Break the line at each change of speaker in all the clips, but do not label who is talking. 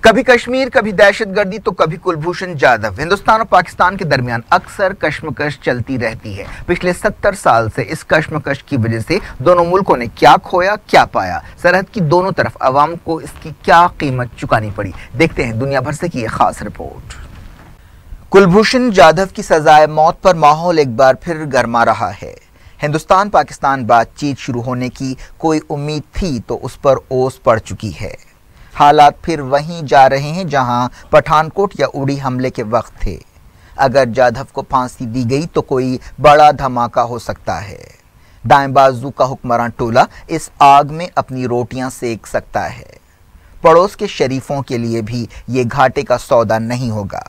कभी कश्मीर, कभी दहशतगर्दी तो कभी कुलभूषण जाधव। हिंदुस्तान और पाकिस्तान के दरमियान अक्सर कश्मकश चलती रहती है। पिछले 70 साल से इस कश्मकश की वजह से दोनों मुल्कों ने क्या खोया क्या पाया, सरहद की दोनों तरफ अवाम को इसकी क्या कीमत चुकानी पड़ी। देखते हैं दुनिया भर से की यह खास रिपोर्ट। कुलभूषण जाधव की सजाए मौत पर माहौल एक बार फिर गर्मा रहा है। हिंदुस्तान पाकिस्तान बातचीत शुरू होने की कोई उम्मीद थी तो उस पर ओस पड़ चुकी है। हालात फिर वहीं जा रहे हैं जहां पठानकोट या उड़ी हमले के वक्त थे। अगर जाधव को फांसी दी गई तो कोई बड़ा धमाका हो सकता है। दाएं बाजू का हुक्मरान टोला इस आग में अपनी रोटियां सेक सकता है। पड़ोस के शरीफों के लिए भी ये घाटे का सौदा नहीं होगा।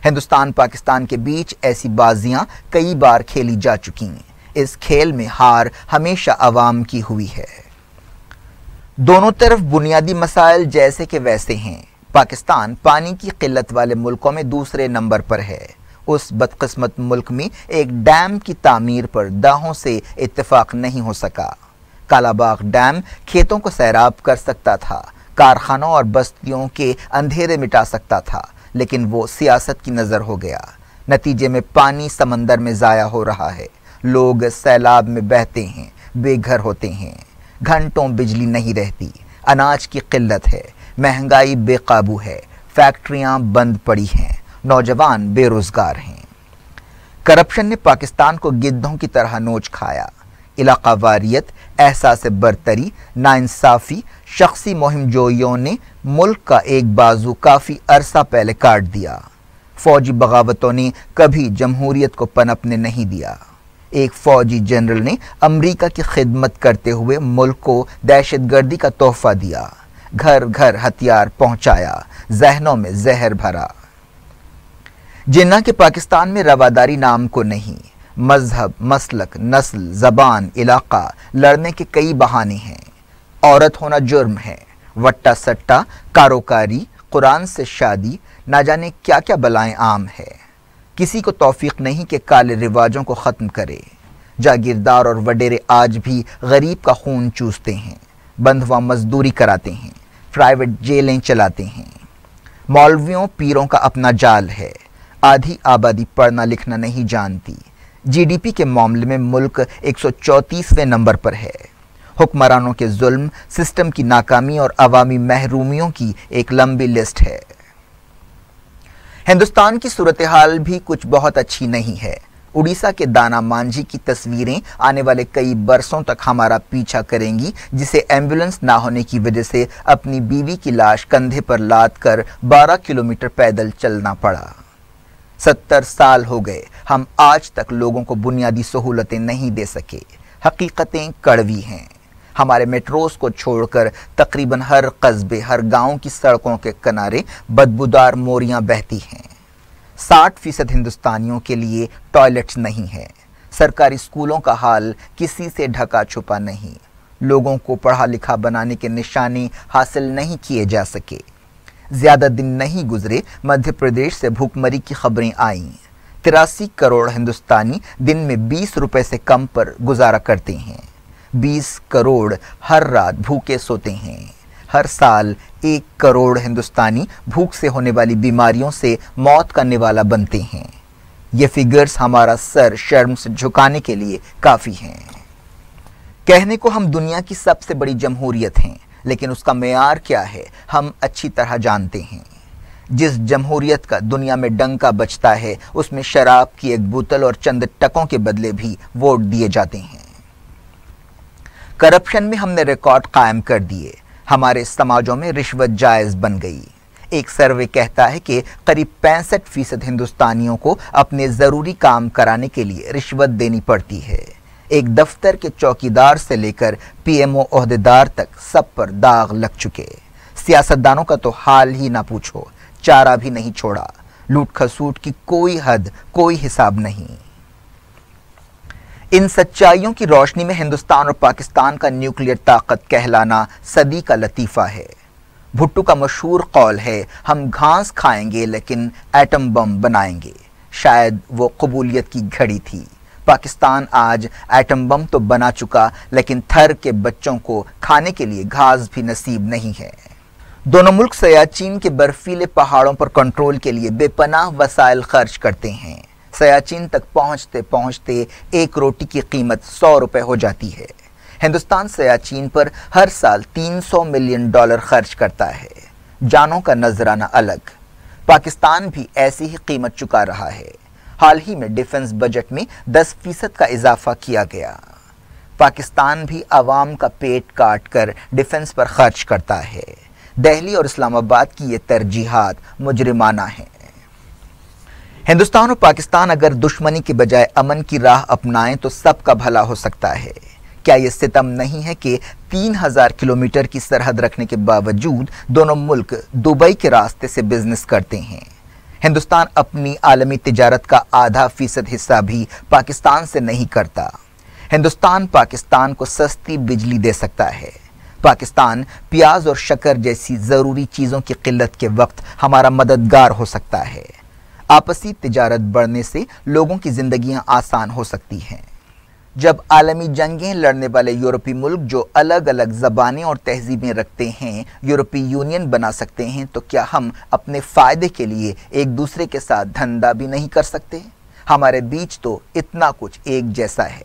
हिंदुस्तान पाकिस्तान के बीच ऐसी बाजियां कई बार खेली जा चुकी हैं। इस खेल में हार हमेशा अवाम की हुई है। दोनों तरफ बुनियादी मसाइल जैसे कि वैसे हैं। पाकिस्तान पानी की किल्लत वाले मुल्कों में दूसरे नंबर पर है। उस बदकिस्मत मुल्क में एक डैम की तामीर पर दाहों से इत्तेफाक नहीं हो सका। कालाबाग डैम खेतों को सैराब कर सकता था, कारखानों और बस्तियों के अंधेरे मिटा सकता था, लेकिन वो सियासत की नज़र हो गया। नतीजे में पानी समंदर में ज़ाया हो रहा है। लोग सैलाब में बहते हैं, बेघर होते हैं, घंटों बिजली नहीं रहती, अनाज की किल्लत है, महंगाई बेकाबू है, फैक्ट्रियां बंद पड़ी हैं, नौजवान बेरोजगार हैं। करप्शन ने पाकिस्तान को गिद्धों की तरह नोच खाया। इलाकावारियत, एहसास बरतरी, नाइंसाफी, शख्सी मुहिमजोइयों ने मुल्क का एक बाजू काफ़ी अरसा पहले काट दिया। फौजी बगावतों ने कभी जमहूरियत को पनपने नहीं दिया। एक फौजी जनरल ने अमेरिका की खिदमत करते हुए मुल्क को दहशतगर्दी का तोहफा दिया, घर घर हथियार पहुंचाया, जहनों में जहर भरा। जिन्ना के पाकिस्तान में रवादारी नाम को नहीं, मजहब, मसलक, नस्ल, जबान, इलाका लड़ने के कई बहाने हैं। औरत होना जुर्म है, वट्टा सट्टा, कारोकारी, कुरान से शादी, ना जाने क्या क्या बलाएं आम है। किसी को तौफीक नहीं कि काले रिवाजों को ख़त्म करे। जागीरदार और वडेरे आज भी गरीब का खून चूसते हैं, बंधुआ मजदूरी कराते हैं, प्राइवेट जेलें चलाते हैं। मौलवियों पीरों का अपना जाल है। आधी आबादी पढ़ना लिखना नहीं जानती। जीडीपी के मामले में मुल्क 134वें नंबर पर है। हुक्मरानों के जुल्म, सिस्टम की नाकामी और अवामी महरूमियों की एक लंबी लिस्ट है। हिंदुस्तान की सूरत हाल भी कुछ बहुत अच्छी नहीं है। उड़ीसा के दाना मांझी की तस्वीरें आने वाले कई बरसों तक हमारा पीछा करेंगी, जिसे एम्बुलेंस ना होने की वजह से अपनी बीवी की लाश कंधे पर लाद कर 12 किलोमीटर पैदल चलना पड़ा। 70 साल हो गए, हम आज तक लोगों को बुनियादी सहूलतें नहीं दे सके। हकीकतें कड़वी हैं। हमारे मेट्रोस को छोड़कर तकरीबन हर कस्बे, हर गांव की सड़कों के किनारे बदबूदार मोरियां बहती हैं। 60% हिंदुस्तानियों के लिए टॉयलेट्स नहीं है। सरकारी स्कूलों का हाल किसी से ढका छुपा नहीं। लोगों को पढ़ा लिखा बनाने के निशाने हासिल नहीं किए जा सके। ज्यादा दिन नहीं गुजरे, मध्य प्रदेश से भूखमरी की खबरें आईं। 83 करोड़ हिंदुस्तानी दिन में 20 रुपए से कम पर गुजारा करते हैं। 20 करोड़ हर रात भूखे सोते हैं। हर साल 1 करोड़ हिंदुस्तानी भूख से होने वाली बीमारियों से मौत का निवाला बनते हैं। ये फिगर्स हमारा सर शर्म से झुकाने के लिए काफ़ी हैं। कहने को हम दुनिया की सबसे बड़ी जमहूरियत हैं, लेकिन उसका मेयार क्या है हम अच्छी तरह जानते हैं। जिस जमहूरियत का दुनिया में डंका बजता है, उसमें शराब की एक बोतल और चंद टकों के बदले भी वोट दिए जाते हैं। करप्शन में हमने रिकॉर्ड कायम कर दिए। हमारे समाजों में रिश्वत जायज़ बन गई। एक सर्वे कहता है कि करीब 65% हिंदुस्तानियों को अपने ज़रूरी काम कराने के लिए रिश्वत देनी पड़ती है। एक दफ्तर के चौकीदार से लेकर पीएमओ ओहदेदार तक सब पर दाग लग चुके। सियासतदानों का तो हाल ही ना पूछो, चारा भी नहीं छोड़ा। लूट खसूट की कोई हद, कोई हिसाब नहीं। इन सच्चाइयों की रोशनी में हिंदुस्तान और पाकिस्तान का न्यूक्लियर ताकत कहलाना सदी का लतीफ़ा है। भुट्टो का मशहूर कौल है, हम घास खाएंगे लेकिन एटम बम बनाएंगे। शायद वो कबूलियत की घड़ी थी। पाकिस्तान आज एटम बम तो बना चुका, लेकिन थर के बच्चों को खाने के लिए घास भी नसीब नहीं है। दोनों मुल्क सियाचिन के बर्फीले पहाड़ों पर कंट्रोल के लिए बेपनाह वसाइल खर्च करते हैं। सियाचिन तक पहुंचते पहुंचते एक रोटी की कीमत 100 रुपए हो जाती है। हिंदुस्तान सियाचिन पर हर साल $300 मिलियन खर्च करता है। जानों का नजराना अलग। पाकिस्तान भी ऐसी ही कीमत चुका रहा है। हाल ही में डिफेंस बजट में 10% का इजाफा किया गया। पाकिस्तान भी आवाम का पेट काट कर डिफेंस पर खर्च करता है। दिल्ली और इस्लामाबाद की ये तरजीहात मुजरिमाना है। हिंदुस्तान और पाकिस्तान अगर दुश्मनी के बजाय अमन की राह अपनाएं तो सबका भला हो सकता है। क्या ये सितम नहीं है कि 3000 किलोमीटर की सरहद रखने के बावजूद दोनों मुल्क दुबई के रास्ते से बिजनेस करते हैं। हिंदुस्तान अपनी आलमी तिजारत का आधा फीसद हिस्सा भी पाकिस्तान से नहीं करता। हिंदुस्तान पाकिस्तान को सस्ती बिजली दे सकता है। पाकिस्तान प्याज और शक्कर जैसी ज़रूरी चीज़ों की किल्लत के वक्त हमारा मददगार हो सकता है। आपसी तिजारत बढ़ने से लोगों की ज़िंदगियां आसान हो सकती हैं। जब आलमी जंगें लड़ने वाले यूरोपीय मुल्क जो अलग अलग ज़बानें और तहजीबें रखते हैं यूरोपीय यूनियन बना सकते हैं, तो क्या हम अपने फ़ायदे के लिए एक दूसरे के साथ धंधा भी नहीं कर सकते? हमारे बीच तो इतना कुछ एक जैसा है।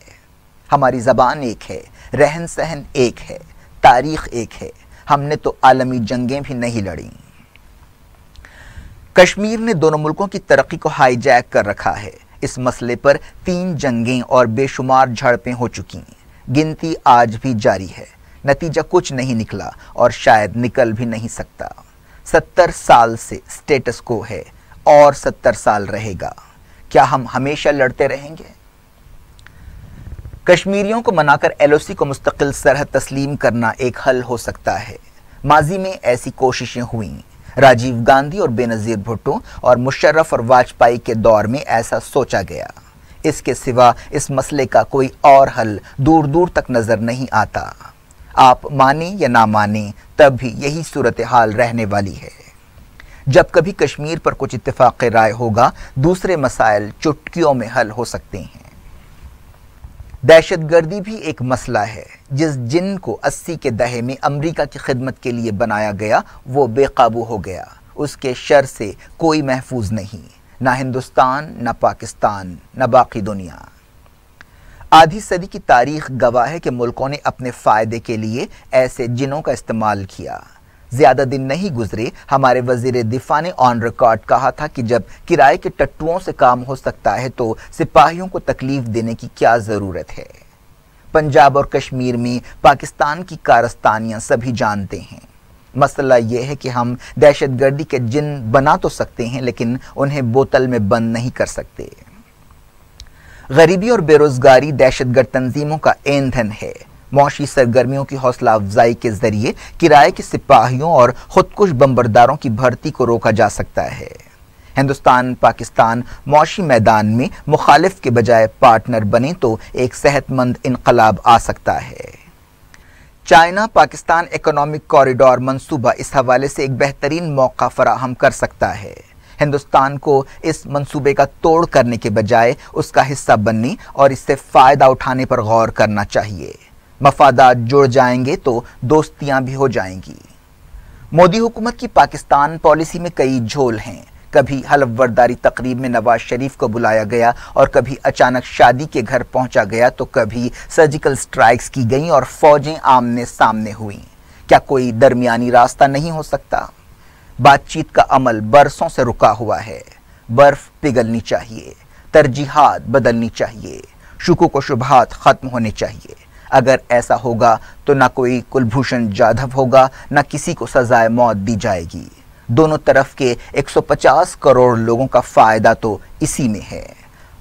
हमारी ज़बान एक है, रहन सहन एक है, तारीख एक है। हमने तो आलमी जंगें भी नहीं लड़ी। कश्मीर ने दोनों मुल्कों की तरक्की को हाईजैक कर रखा है। इस मसले पर 3 जंगें और बेशुमार झड़पें हो चुकी। गिनती आज भी जारी है। नतीजा कुछ नहीं निकला और शायद निकल भी नहीं सकता। 70 साल से स्टेटस को है और 70 साल रहेगा। क्या हम हमेशा लड़ते रहेंगे? कश्मीरियों को मनाकर LOC को मुस्तकिल सरहद तस्लीम करना एक हल हो सकता है। माजी में ऐसी कोशिशें हुई। राजीव गांधी और बेनज़ीर भुट्टो और मुशर्रफ और वाजपेयी के दौर में ऐसा सोचा गया। इसके सिवा इस मसले का कोई और हल दूर दूर तक नज़र नहीं आता। आप माने या ना माने, तब भी यही सूरत हाल रहने वाली है। जब कभी कश्मीर पर कुछ इत्तेफाक राय होगा, दूसरे मसाइल चुटकियों में हल हो सकते हैं। दहशतगर्दी भी एक मसला है। जिस जिन को 80 के दहे में अमेरिका की खिदमत के लिए बनाया गया, वो बेकाबू हो गया। उसके शर से कोई महफूज नहीं, ना हिंदुस्तान, ना पाकिस्तान, ना बाकी दुनिया। आधी सदी की तारीख गवाह है कि मुल्कों ने अपने फ़ायदे के लिए ऐसे जिनों का इस्तेमाल किया। ज़्यादा दिन नहीं गुजरे, हमारे वज़ीर दिफा ने ऑन रिकॉर्ड कहा था कि जब किराए के टट्टुओं से काम हो सकता है तो सिपाहियों को तकलीफ देने की क्या ज़रूरत है। पंजाब और कश्मीर में पाकिस्तान की कारस्तानियाँ सभी जानते हैं। मसला यह है कि हम दहशतगर्दी के जिन बना तो सकते हैं, लेकिन उन्हें बोतल में बंद नहीं कर सकते। गरीबी और बेरोज़गारी दहशतगर्द तंजीमों का ईंधन है। मौशी सरगर्मियों की हौसला अफजाई के जरिए किराए के सिपाहियों और खुदकुश बम्बरदारों की भर्ती को रोका जा सकता है। हिंदुस्तान पाकिस्तान मौशी मैदान में मुखालिफ के बजाय पार्टनर बने तो एक सेहतमंद इनकलाब आ सकता है। चाइना पाकिस्तान इकोनॉमिक कॉरिडोर मंसूबा इस हवाले से एक बेहतरीन मौका फराहम कर सकता है। हिंदुस्तान को इस मंसूबे का तोड़ करने के बजाय उसका हिस्सा बनने और इससे फ़ायदा उठाने पर गौर करना चाहिए। मफादात जुड़ जाएंगे तो दोस्तियां भी हो जाएंगी। मोदी हुकूमत की पाकिस्तान पॉलिसी में कई झोल हैं। कभी हलफबरदारी तकरीब में नवाज शरीफ को बुलाया गया और कभी अचानक शादी के घर पहुंचा गया, तो कभी सर्जिकल स्ट्राइक्स की गईं और फौजें आमने सामने हुईं। क्या कोई दरमियानी रास्ता नहीं हो सकता? बातचीत का अमल बरसों से रुका हुआ है। बर्फ पिघलनी चाहिए, तरजीहात बदलनी चाहिए, शुकूक व शुबहात खत्म होने चाहिए। अगर ऐसा होगा तो ना कोई कुलभूषण जाधव होगा, ना किसी को सजाए मौत दी जाएगी। दोनों तरफ के 150 करोड़ लोगों का फायदा तो इसी में है।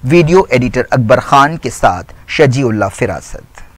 वीडियो एडिटर अकबर खान के साथ शजीउल्लाह फिरासत।